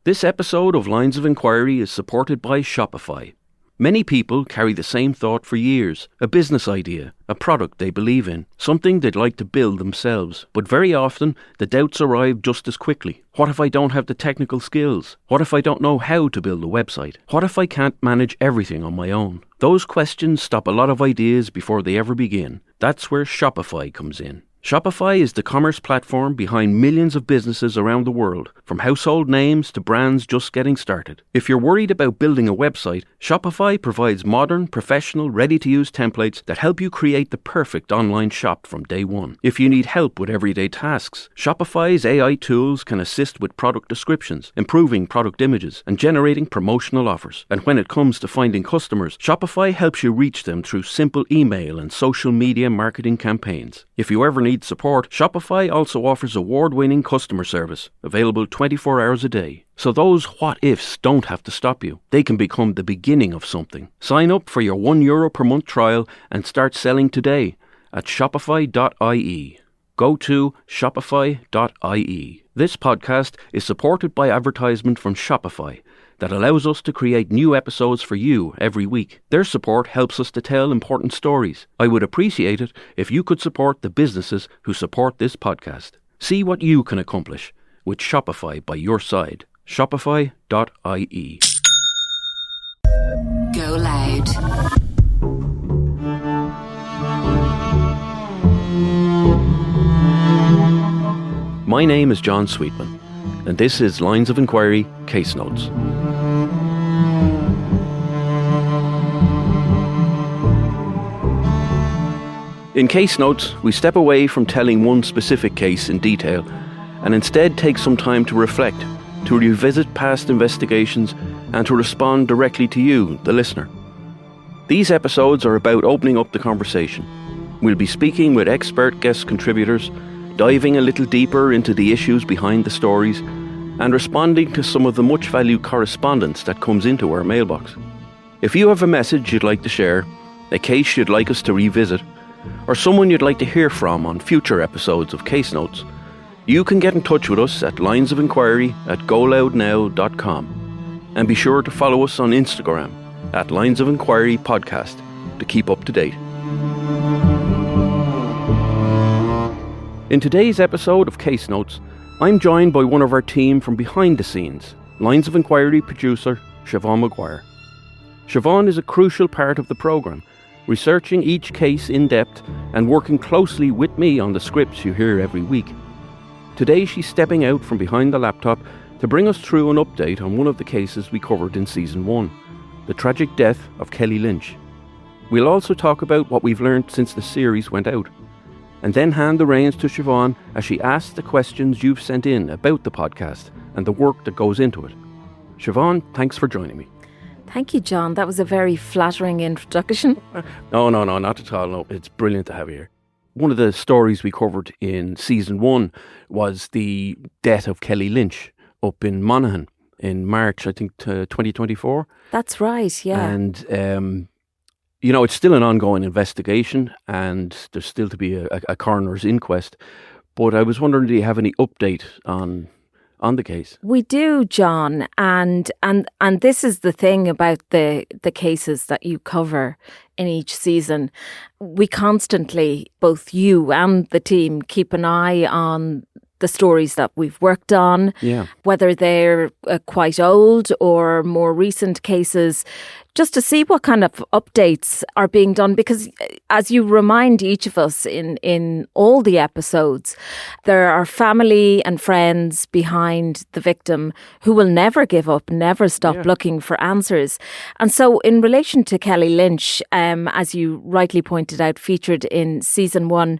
This episode of Lines of Enquiry is supported by Shopify. Many people carry the same thought for years, a business idea, a product they believe in, something they'd like to build themselves. But very often, the doubts arrive just as quickly. What if I don't have the technical skills? What if I don't know how to build a website? What if I can't manage everything on my own? Those questions stop a lot of ideas before they ever begin. That's where Shopify comes in. Shopify is the commerce platform behind millions of businesses around the world, from household names to brands just getting started. If you're worried about building a website, Shopify provides modern, professional, ready-to-use templates that help you create the perfect online shop from day one. If you need help with everyday tasks, Shopify's AI tools can assist with product descriptions, improving product images, and generating promotional offers. And when it comes to finding customers, Shopify helps you reach them through simple email and social media marketing campaigns. If you ever need support, Shopify also offers award-winning customer service, available 24 hours a day. So those what-ifs don't have to stop you. They can become the beginning of something. Sign up for your €1 per month trial and start selling today at shopify.ie. Go to shopify.ie. This podcast is supported by advertisement from Shopify that allows us to create new episodes for you every week. Their support helps us to tell important stories. I would appreciate it if you could support the businesses who support this podcast. See what you can accomplish with Shopify by your side. Shopify.ie. GoLoud. My name is John Sweetman, and this is Lines of Enquiry Case Notes. In Case Notes, we step away from telling one specific case in detail and instead take some time to reflect, to revisit past investigations, and to respond directly to you, the listener. These episodes are about opening up the conversation. We'll be speaking with expert guest contributors, diving a little deeper into the issues behind the stories, and responding to some of the much valued correspondence that comes into our mailbox. If you have a message you'd like to share, a case you'd like us to revisit, or someone you'd like to hear from on future episodes of Case Notes, you can get in touch with us at linesofenquiry@goloudnow.com. And be sure to follow us on Instagram at Lines of Enquiry Podcast to keep up to date. In today's episode of Case Notes, I'm joined by one of our team from behind the scenes, Lines of Enquiry producer Siobhan Maguire. Siobhan is a crucial part of the programme, researching each case in depth and working closely with me on the scripts you hear every week. Today she's stepping out from behind the laptop to bring us through an update on one of the cases we covered in Season 1, the tragic death of Kelly Lynch. We'll also talk about what we've learned since the series went out, and then hand the reins to Siobhan as she asks the questions you've sent in about the podcast and the work that goes into it. Siobhan, thanks for joining me. Thank you, John. That was a very flattering introduction. No, not at all. No, it's brilliant to have you here. One of the stories we covered in Season 1 was the death of Kelly Lynch up in Monaghan in March, I think, 2024. That's right, yeah. And, it's still an ongoing investigation and there's still to be a coroner's inquest. But I was wondering, do you have any update on the case? We do, John, and this is the thing about the cases that you cover in each season. We constantly, both you and the team, keep an eye on the stories that we've worked on, whether they're quite old or more recent cases, just to see what kind of updates are being done. Because as you remind each of us in all the episodes, there are family and friends behind the victim who will never give up, never stop looking for answers. And so in relation to Kelly Lynch, as you rightly pointed out, featured in Season 1,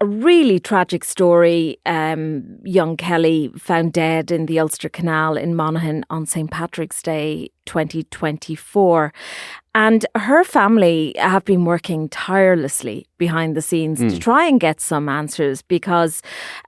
a really tragic story. Young Kelly found dead in the Ulster Canal in Monaghan on St. Patrick's Day 2024. And her family have been working tirelessly behind the scenes to try and get some answers, because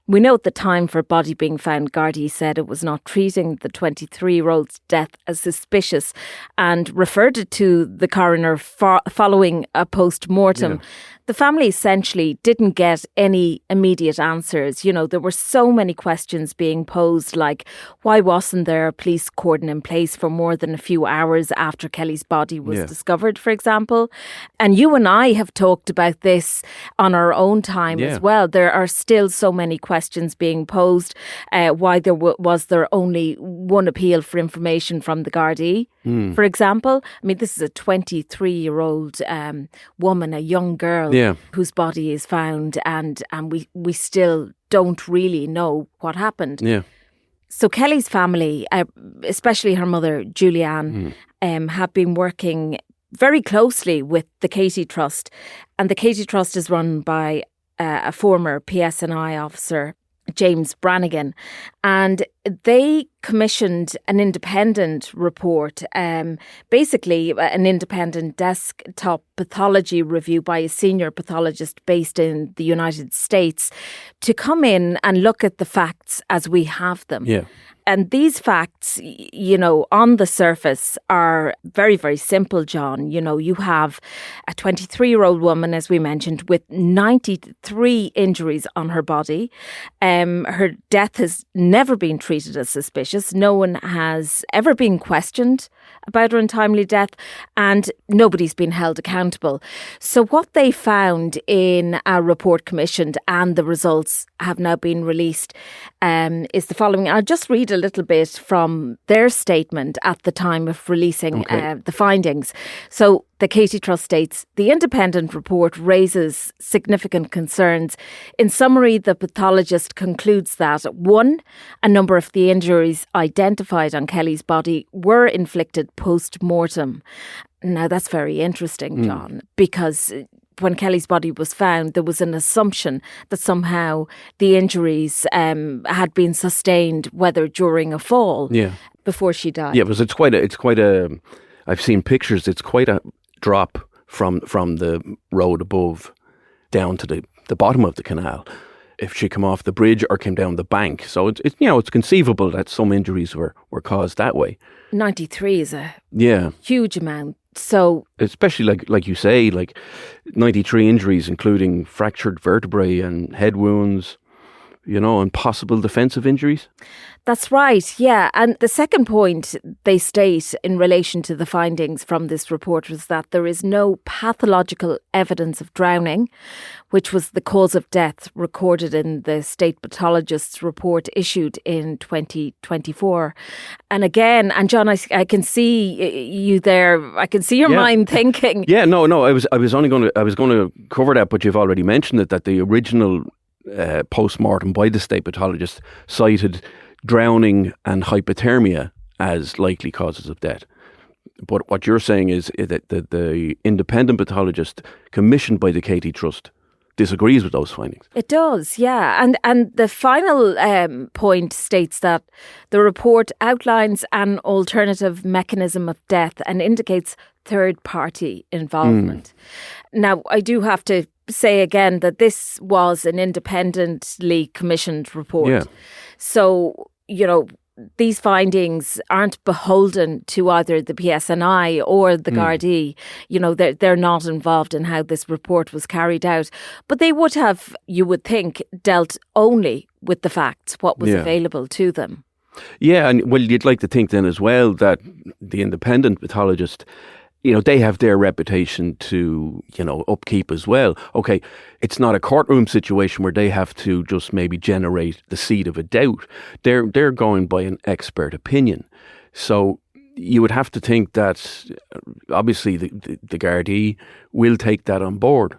we know at the time for body being found, Gardaí said it was not treating the 23-year-old's death as suspicious and referred it to the coroner following a post-mortem. Yeah. The family essentially didn't get any immediate answers. You know, there were so many questions being posed, like why wasn't there a police cordon in place for more than a few hours after Kelly's body was discovered, for example? And you and I have talked about this on our own time as well. There are still so many questions being posed. Why there was there only one appeal for information from the Gardaí, for example? I mean, this is a 23-year-old woman, a young girl, whose body is found, and we still don't really know what happened. Yeah. So Kelly's family, especially her mother, Julianne, have been working very closely with the Katie Trust. And the Katie Trust is run by a former PSNI officer, James Brannigan, and they commissioned an independent report, basically an independent desktop pathology review by a senior pathologist based in the United States, to come in and look at the facts as we have them. Yeah. And these facts, you know, on the surface are very, very simple, John. You know, you have a 23-year-old woman, as we mentioned, with 93 injuries on her body. Her death has never been treated as suspicious. No one has ever been questioned about her untimely death, and nobody's been held accountable. So what they found in a report commissioned, and the results have now been released, is the following. I'll just read a little bit from their statement at the time of releasing the findings. So the Katie Trust states, the independent report raises significant concerns. In summary, the pathologist concludes that 1, a number of the injuries identified on Kelly's body were inflicted post-mortem. Now, that's very interesting, John, because when Kelly's body was found, there was an assumption that somehow the injuries had been sustained, whether during a fall, before she died. Yeah, because it's quite a. I've seen pictures. It's quite a drop from the road above down to the bottom of the canal. If she came off the bridge or came down the bank, so it's conceivable that some injuries were caused that way. 93 is a huge amount. So especially like you say, like 93 injuries, including fractured vertebrae and head wounds, you know, and possible defensive injuries. That's right, yeah. And the second point they state in relation to the findings from this report was that there is no pathological evidence of drowning, which was the cause of death recorded in the state pathologist's report issued in 2024. And again, and John, I can see you there. I can see your mind thinking. Yeah, no. I was going to cover that, but you've already mentioned it, that the original post-mortem by the state pathologist cited drowning and hypothermia as likely causes of death. But what you're saying is that the independent pathologist commissioned by the Katie Trust disagrees with those findings. It does, yeah. And the final point states that the report outlines an alternative mechanism of death and indicates third-party involvement. Now, I do have to say again that this was an independently commissioned report. Yeah. So, you know, these findings aren't beholden to either the PSNI or the Gardaí. You know, they're not involved in how this report was carried out. But they would have, you would think, dealt only with the facts, what was available to them. Yeah, and well, you'd like to think then as well that the independent pathologist, you know, they have their reputation to, you know, upkeep as well. Okay, it's not a courtroom situation where they have to just maybe generate the seed of a doubt. They're going by an expert opinion. So you would have to think that obviously the Gardaí will take that on board.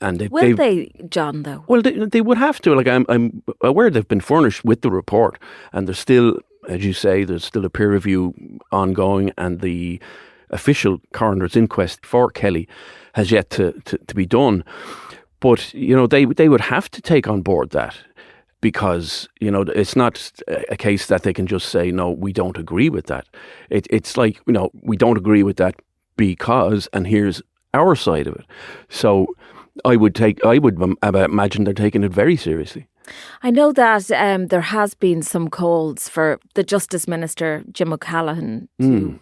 And will they, John, though? Well, they would have to. Like, I'm aware they've been furnished with the report, and there's still, as you say, there's still a peer review ongoing, and the official coroner's inquest for Kelly has yet to be done. But, you know, they would have to take on board that, because, you know, it's not a case that they can just say, no, we don't agree with that. It's like, you know, we don't agree with that because, and here's our side of it. So I would imagine they're taking it very seriously. I know that there has been some calls for the Justice Minister, Jim O'Callaghan, to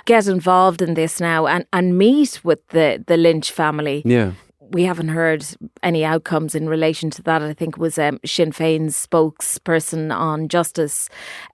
get involved in this now and meet with the Lynch family. Yeah. We haven't heard any outcomes in relation to that. I think it was Sinn Féin's spokesperson on justice,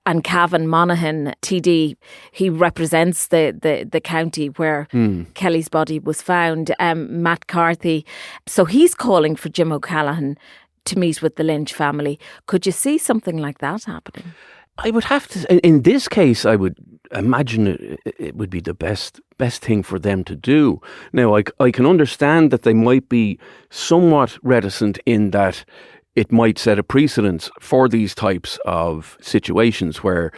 and Cavan Monaghan, TD. He represents the county where Kelly's body was found, Matt Carthy. So he's calling for Jim O'Callaghan to meet with the Lynch family. Could you see something like that happening? I would have to, in this case, I would imagine it would be the best thing for them to do. Now, I can understand that they might be somewhat reticent in that it might set a precedence for these types of situations where,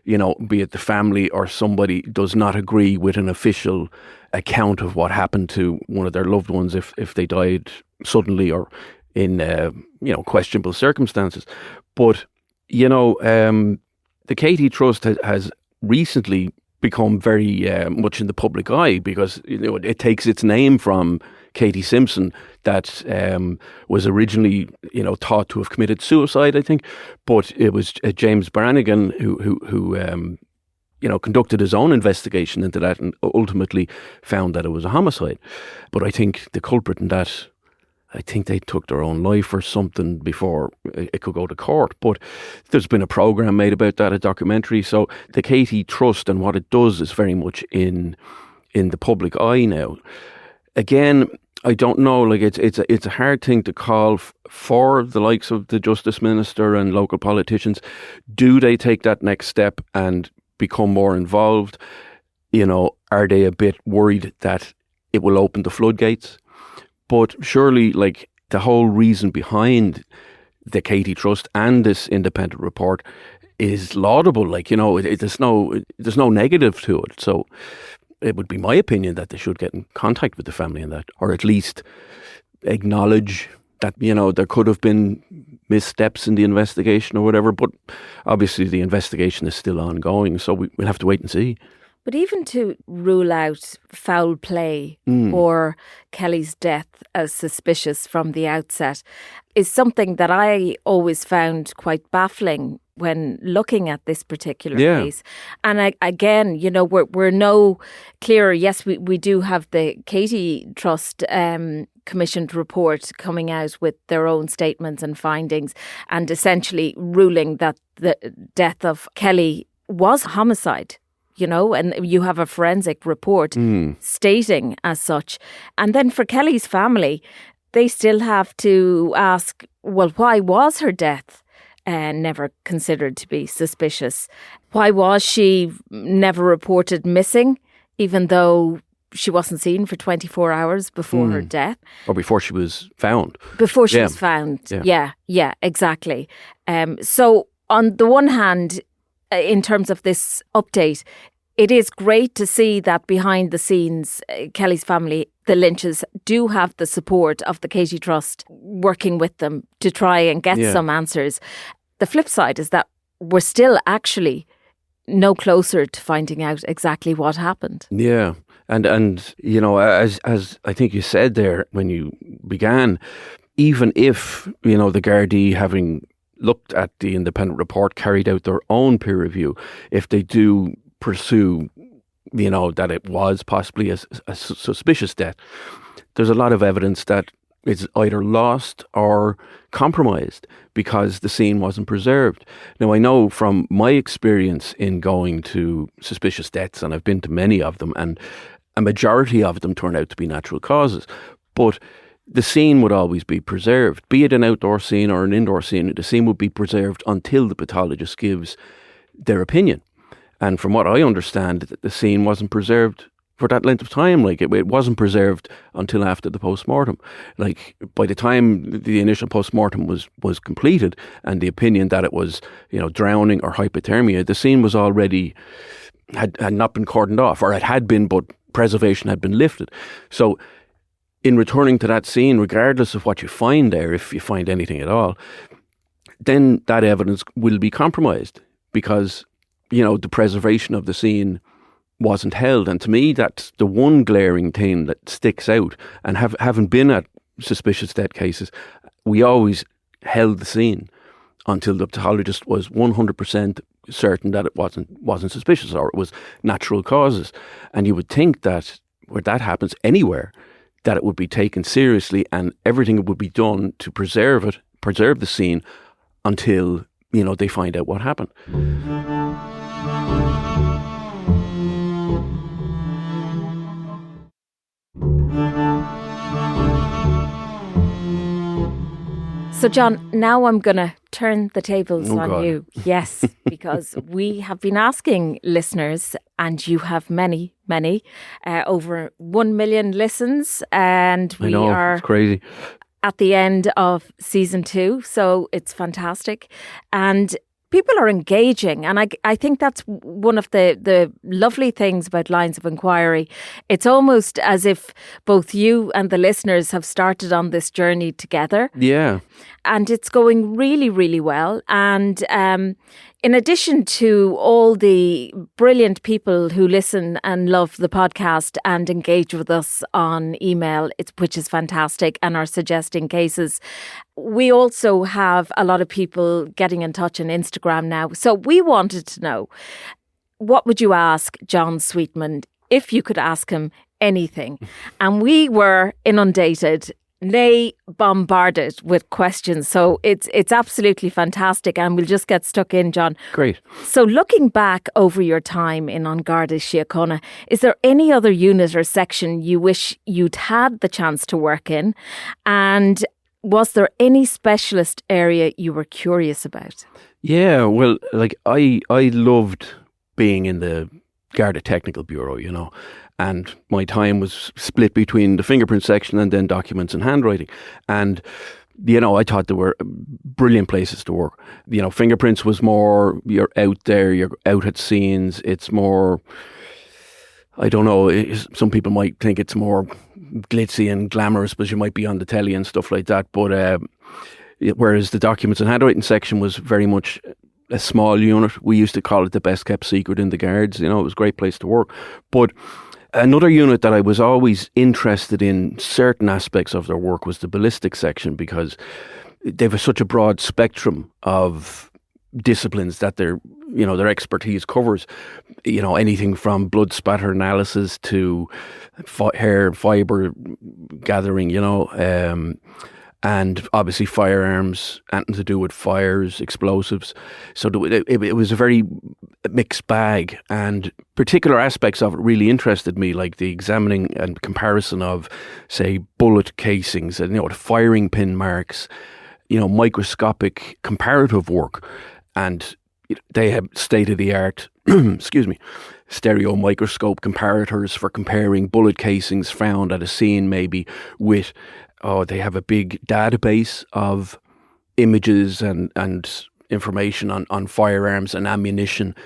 be it the family or somebody does not agree with an official account of what happened to one of their loved ones if they died suddenly or in, questionable circumstances. But, the Katie Trust has recently become very much in the public eye because it takes its name from Katie Simpson that was originally thought to have committed suicide, I think, but it was James Brannigan who conducted his own investigation into that and ultimately found that it was a homicide. But I think the culprit in that, I think they took their own life or something before it could go to court. But there's been a programme made about that, a documentary. So the Katie Trust and what it does is very much in the public eye now. Again, I don't know, like it's a hard thing to call for the likes of the Justice Minister and local politicians. Do they take that next step and become more involved? Are they a bit worried that it will open the floodgates? But surely, like, the whole reason behind the Katie Trust and this independent report is laudable. Like, there's no negative to it. So it would be my opinion that they should get in contact with the family in that, or at least acknowledge that, there could have been missteps in the investigation or whatever. But obviously the investigation is still ongoing. So we'll have to wait and see. But even to rule out foul play or Kelly's death as suspicious from the outset is something that I always found quite baffling when looking at this particular case. And again, we're no clearer. Yes, we do have the Katie Trust commissioned report coming out with their own statements and findings and essentially ruling that the death of Kelly was homicide. And you have a forensic report stating as such. And then for Kelly's family, they still have to ask, well, why was her death never considered to be suspicious? Why was she never reported missing, even though she wasn't seen for 24 hours before her death? Or before she was found. Before she was found. Yeah, exactly. So on the one hand, in terms of this update, it is great to see that behind the scenes, Kelly's family, the Lynches, do have the support of the Katie Trust working with them to try and get some answers. The flip side is that we're still actually no closer to finding out exactly what happened. Yeah. And as I think you said there when you began, even if, the Gardaí, having looked at the independent report, carried out their own peer review, if they do pursue, that it was possibly a suspicious death, there's a lot of evidence that it's either lost or compromised because the scene wasn't preserved. Now, I know from my experience in going to suspicious deaths, and I've been to many of them, and a majority of them turn out to be natural causes, but the scene would always be preserved, be it an outdoor scene or an indoor scene. The scene would be preserved until the pathologist gives their opinion. And from what I understand, the scene wasn't preserved for that length of time. Like it wasn't preserved until after the post-mortem. Like by the time the initial post-mortem was completed and the opinion that it was, drowning or hypothermia, the scene was already had not been cordoned off, or it had been, but preservation had been lifted. So in returning to that scene, regardless of what you find there, if you find anything at all, then that evidence will be compromised because, the preservation of the scene wasn't held. And to me, that's the one glaring thing that sticks out. And having been at, suspicious death cases, we always held the scene until the pathologist was 100% certain that it wasn't suspicious or it was natural causes. And you would think that where that happens anywhere, that it would be taken seriously and everything would be done to preserve the scene until, they find out what happened. So, John, now I'm going to turn the tables on God. you. Yes, because we have been asking listeners, and you have many, over 1 million listens, and we are it's crazy. At the end of season 2, so it's fantastic. And people are engaging, and I think that's one of the lovely things about Lines of Enquiry. It's almost as if both you and the listeners have started on this journey together. Yeah. And it's going really, really well. And in addition to all the brilliant people who listen and love the podcast and engage with us on email, which is fantastic, and are suggesting cases, we also have a lot of people getting in touch on Instagram now. So we wanted to know, what would you ask John Sweetman if you could ask him anything? And we were inundated, nay, bombarded with questions. So it's absolutely fantastic, and we'll just get stuck in, John. Great. So looking back over your time in An Garda Síochána, is there any other unit or section you wish you'd had the chance to work in? And was there any specialist area you were curious about? Yeah, well, I loved being in the Garda Technical Bureau, and my time was split between the fingerprint section and then documents and handwriting. And, I thought they were brilliant places to work. Fingerprints was more, you're out there, you're out at scenes. It's more, I don't know, some people might think it's more glitzy and glamorous because you might be on the telly and stuff like that. But whereas the documents and handwriting section was very much a small unit. We used to call it the best kept secret in the Guards. It was a great place to work. But another unit that I was always interested in certain aspects of their work was the ballistics section, because they have such a broad spectrum of disciplines that their expertise covers. Anything from blood spatter analysis to hair fibre gathering, and obviously firearms, anything to do with fires, explosives. So it was a very mixed bag, and particular aspects of it really interested me, like the examining and comparison of, say, bullet casings and, the firing pin marks, microscopic comparative work. And they have state-of-the-art, stereo microscope comparators for comparing bullet casings found at a scene maybe with, they have a big database of images and information on firearms and ammunition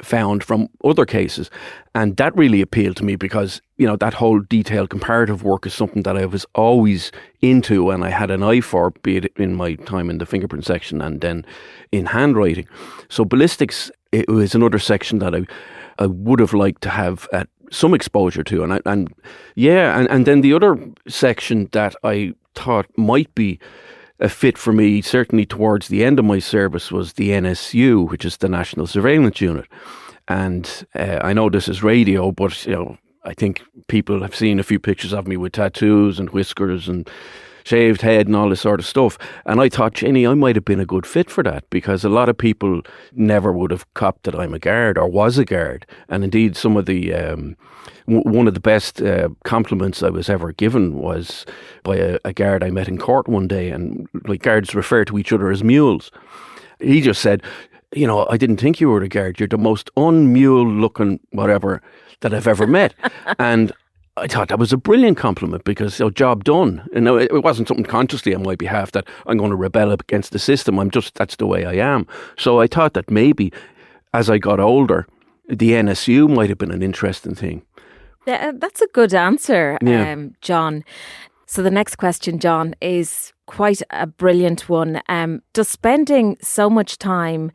found from other cases. And that really appealed to me because, that whole detailed comparative work is something that I was always into and I had an eye for, be it in my time in the fingerprint section and then in handwriting. So ballistics, it was another section that I would have liked to have some exposure to. And then the other section that I thought might be a fit for me, certainly towards the end of my service, was the NSU, which is the National Surveillance Unit. And I know this is radio, but I think people have seen a few pictures of me with tattoos and whiskers and shaved head and all this sort of stuff. And I thought, Jenny, I might have been a good fit for that, because a lot of people never would have copped that I'm a guard or was a guard. And indeed, some of the one of the best compliments I was ever given was by a guard I met in court one day, and guards refer to each other as mules. He just said, I didn't think you were a guard. You're the most un-mule looking whatever that I've ever met. And I thought that was a brilliant compliment, because job done. It wasn't something consciously on my behalf that I'm going to rebel against the system. That's the way I am. So I thought that maybe as I got older, the NSU might have been an interesting thing. Yeah, that's a good answer, Yeah. John. So the next question, John, is quite a brilliant one. Does spending so much time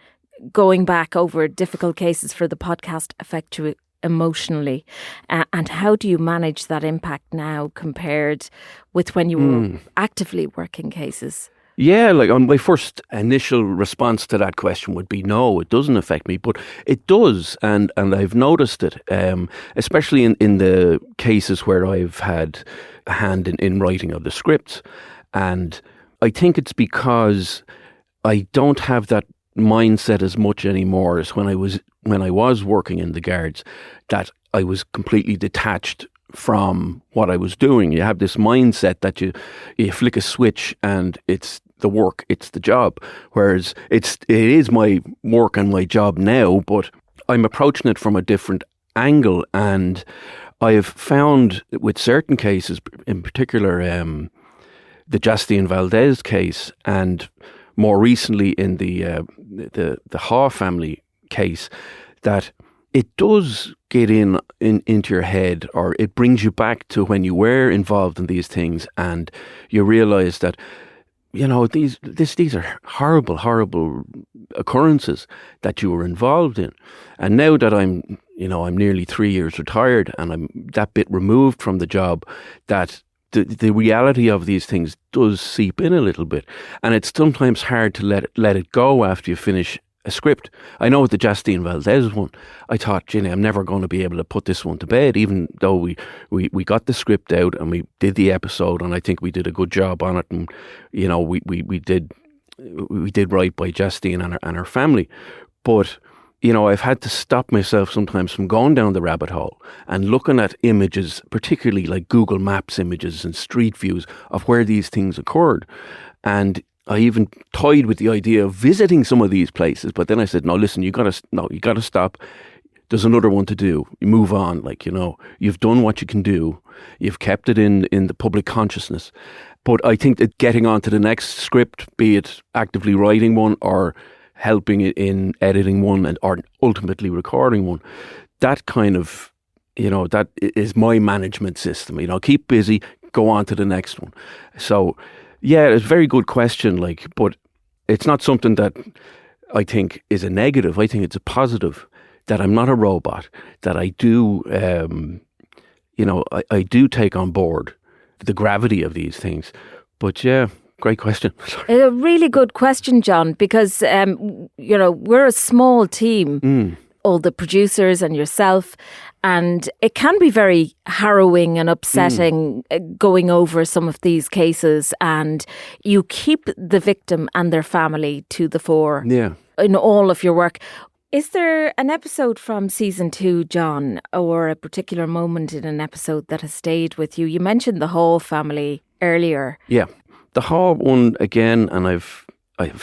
going back over difficult cases for the podcast affect you emotionally. And how do you manage that impact now compared with when you were actively working cases? Yeah, like my first initial response to that question would be no, it doesn't affect me, but it does, and I've noticed it, especially in the cases where I've had a hand in writing of the scripts, and I think it's because I don't have that mindset as much anymore as when I was working in the Guards, that I was completely detached from what I was doing. You have this mindset that you flick a switch and it's the work, it's the job. Whereas it is my work and my job now, but I'm approaching it from a different angle. And I have found with certain cases, in particular, the Justine Valdez case, and more recently in the Haw family case, that it does get into your head, or it brings you back to when you were involved in these things, and you realise that, you know, these are horrible occurrences that you were involved in. And now that I'm nearly 3 years retired and I'm that bit removed from the job, that the reality of these things does seep in a little bit, and it's sometimes hard to let it go after you finish a script. I know with the Justine Valdez one, I thought, Ginny, I'm never going to be able to put this one to bed, even though we got the script out and we did the episode, and I think we did a good job on it, and you know we did right by Justine and her family. But you know, I've had to stop myself sometimes from going down the rabbit hole and looking at images, particularly like Google Maps images and street views of where these things occurred. And I even toyed with the idea of visiting some of these places, but then I said, no, listen, you gotta stop. There's another one to do. You move on. Like, you know, you've done what you can do. You've kept it in the public consciousness. But I think that getting on to the next script, be it actively writing one or helping in editing one or ultimately recording one, that kind of, you know, that is my management system. You know, keep busy, go on to the next one. So, yeah, it's a very good question, like, but it's not something that I think is a negative. I think it's a positive, that I'm not a robot, that I do, I do take on board the gravity of these things. But yeah, great question. A really good question, John, because, we're a small team, all the producers and yourself, and it can be very harrowing and upsetting going over some of these cases, and you keep the victim and their family to the fore in all of your work. Is there an episode from season 2, John, or a particular moment in an episode that has stayed with you? You mentioned the Hall family earlier. Yeah, the Hall one again, and I've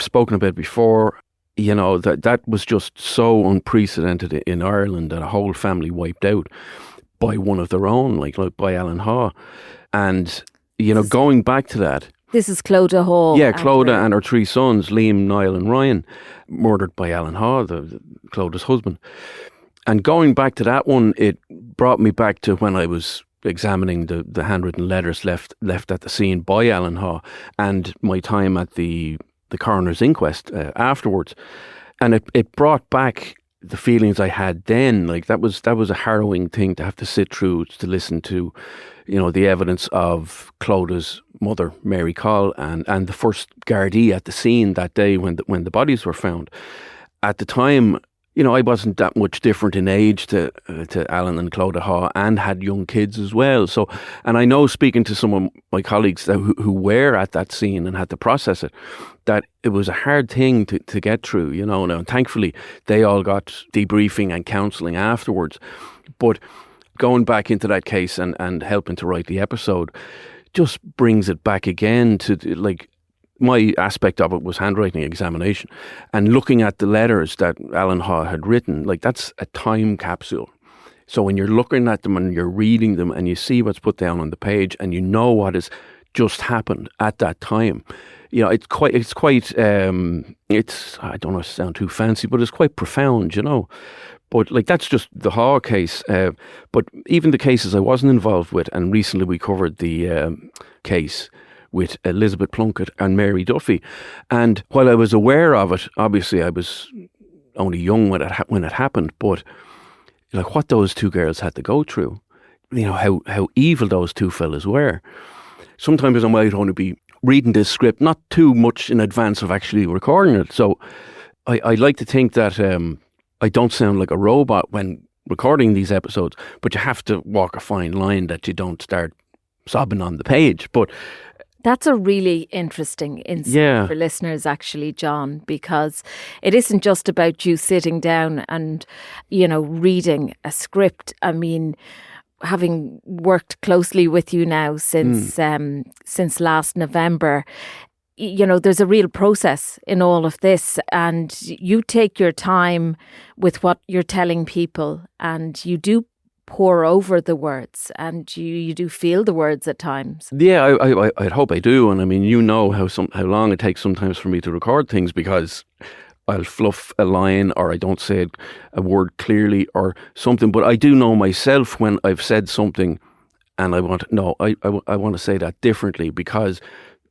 spoken about it before. You know, that was just so unprecedented in Ireland, that a whole family wiped out by one of their own, like by Alan Haw. And, you know, going back to that. This is Clodagh Hall. Yeah, Clodagh and her 3 sons, Liam, Niall and Ryan, murdered by Alan Haw, Clodagh's husband. And going back to that one, it brought me back to when I was examining the handwritten letters left at the scene by Alan Haw, and my time at the coroner's inquest afterwards. And it brought back the feelings I had then. Like that was a harrowing thing to have to sit through, to listen to, you know, the evidence of Clodagh's mother, Mary Coll, and the first Gardaí at the scene that day when the bodies were found. At the time, you know, I wasn't that much different in age to Alan and Clodagh Haw, and had young kids as well. So, and I know, speaking to some of my colleagues who were at that scene and had to process it, that it was a hard thing to get through, you know. And thankfully, they all got debriefing and counselling afterwards. But going back into that case and helping to write the episode just brings it back again to, like, my aspect of it was handwriting examination, and looking at the letters that Alan Haw had written. Like, that's a time capsule. So when you're looking at them and you're reading them and you see what's put down on the page and you know what has just happened at that time, you know, it's quite I don't know if it sounds too fancy, but it's quite profound, you know. But like, that's just the Haw case. But even the cases I wasn't involved with, and recently we covered the case with Elizabeth Plunkett and Mary Duffy. And while I was aware of it, obviously I was only young when it happened, but like what those two girls had to go through, how evil those two fellas were. Sometimes I might only be reading this script not too much in advance of actually recording it. So I like to think that I don't sound like a robot when recording these episodes, but you have to walk a fine line that you don't start sobbing on the page. But that's a really interesting insight for listeners, actually, John, because it isn't just about you sitting down and, reading a script. I mean, having worked closely with you now since last November, there's a real process in all of this, and you take your time with what you're telling people, and you do pour over the words, and you do feel the words at times. Yeah, I'd hope I do. And I mean, how long it takes sometimes for me to record things, because I'll fluff a line, or I don't say a word clearly or something. But I do know myself when I've said something and I want to say that differently, because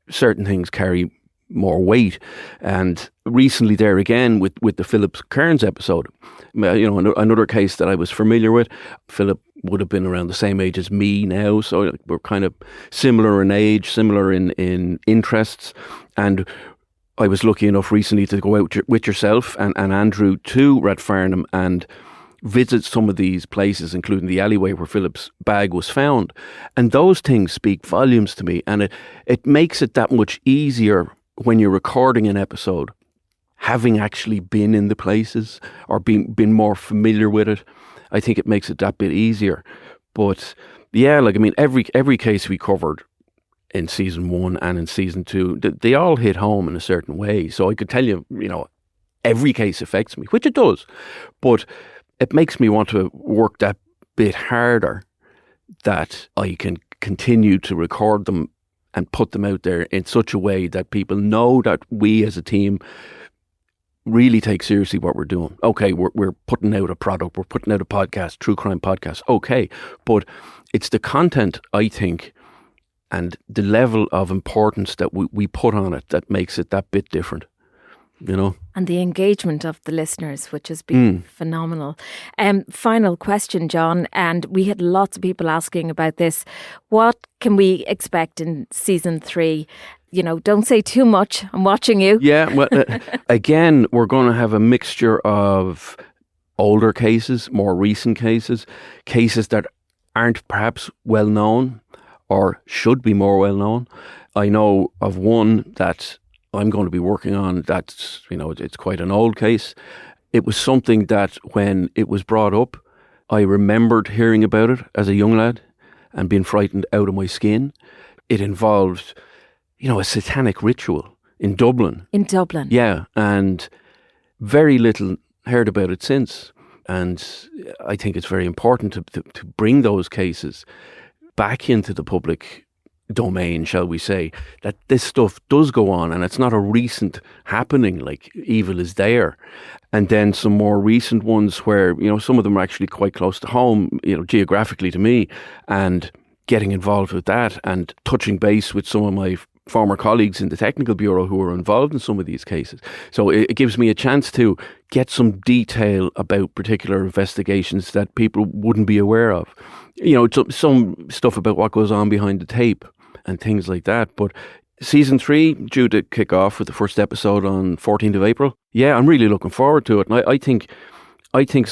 certain things carry more weight. And recently there again with the Philip Kearns episode, another case that I was familiar with. Philip would have been around the same age as me now, so we're kind of similar in age, similar in interests. And I was lucky enough recently to go out with yourself and Andrew to Rathfarnham and visit some of these places, including the alleyway where Philip's bag was found. And those things speak volumes to me, and it makes it that much easier when you're recording an episode, having actually been in the places or been more familiar with it. I think it makes it that bit easier. But yeah, every case we covered in season 1 and in season 2, they all hit home in a certain way. So I could tell you, every case affects me, which it does. But it makes me want to work that bit harder, that I can continue to record them and put them out there in such a way that people know that we as a team really take seriously what we're doing. Okay, we're putting out a product, we're putting out a podcast, true crime podcast. Okay, but it's the content, I think, and the level of importance that we put on it that makes it that bit different. And the engagement of the listeners, which has been phenomenal. Final question, John, and we had lots of people asking about this. What can we expect in season 3? Don't say too much. I'm watching you. Yeah, well, again, we're going to have a mixture of older cases, more recent cases that aren't perhaps well known or should be more well known. I know of one that I'm going to be working on that's, it's quite an old case. It was something that when it was brought up, I remembered hearing about it as a young lad and being frightened out of my skin. It involved, a satanic ritual in Dublin. In Dublin? Yeah, and very little heard about it since. And I think it's very important to bring those cases back into the public domain, shall we say, that this stuff does go on and it's not a recent happening, like evil is there. And then some more recent ones where, some of them are actually quite close to home, geographically to me, and getting involved with that and touching base with some of my former colleagues in the technical bureau who are involved in some of these cases. So it gives me a chance to get some detail about particular investigations that people wouldn't be aware of. Some stuff about what goes on behind the tape and things like that. But season 3 due to kick off with the first episode on 14th of April. Yeah, I'm really looking forward to it. And I think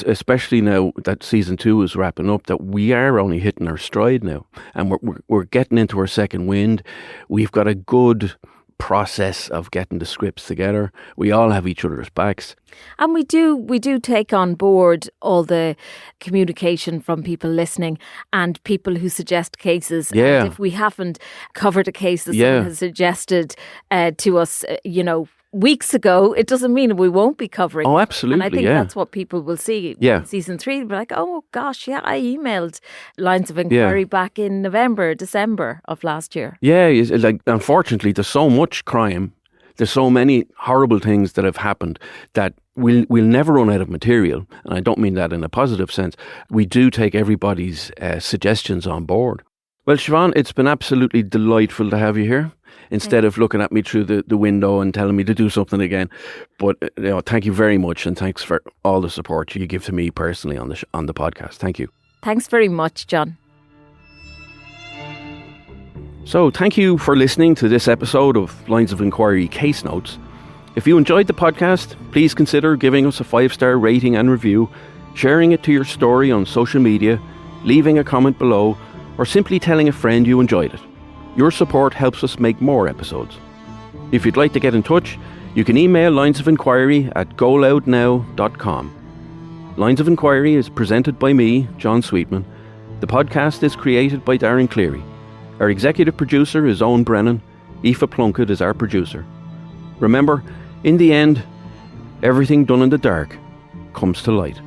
especially now that season 2 is wrapping up, that we are only hitting our stride now, and we're getting into our second wind. We've got a good process of getting the scripts together. We all have each other's backs. And we do take on board all the communication from people listening and people who suggest cases. Yeah. And if we haven't covered a case that someone has suggested to us, weeks ago, it doesn't mean we won't be covering. Oh, absolutely. And I think that's what people will see in season 3. They'll be like, oh gosh, yeah, I emailed Lines of Enquiry back in November, December of last year. Yeah, unfortunately, there's so much crime. There's so many horrible things that have happened that we'll never run out of material. And I don't mean that in a positive sense. We do take everybody's suggestions on board. Well, Siobhan, it's been absolutely delightful to have you here. instead of looking at me through the window and telling me to do something again. But thank you very much, and thanks for all the support you give to me personally on the podcast. Thank you. Thanks very much, John. So thank you for listening to this episode of Lines of Enquiry Case Notes. If you enjoyed the podcast, please consider giving us a 5-star rating and review, sharing it to your story on social media, leaving a comment below, or simply telling a friend you enjoyed it. Your support helps us make more episodes. If you'd like to get in touch, you can email linesofenquiry@goloudnow.com. Lines of Enquiry is presented by me, John Sweetman. The podcast is created by Darren Cleary. Our executive producer is Owen Brennan. Aoife Plunkett is our producer. Remember, in the end, everything done in the dark comes to light.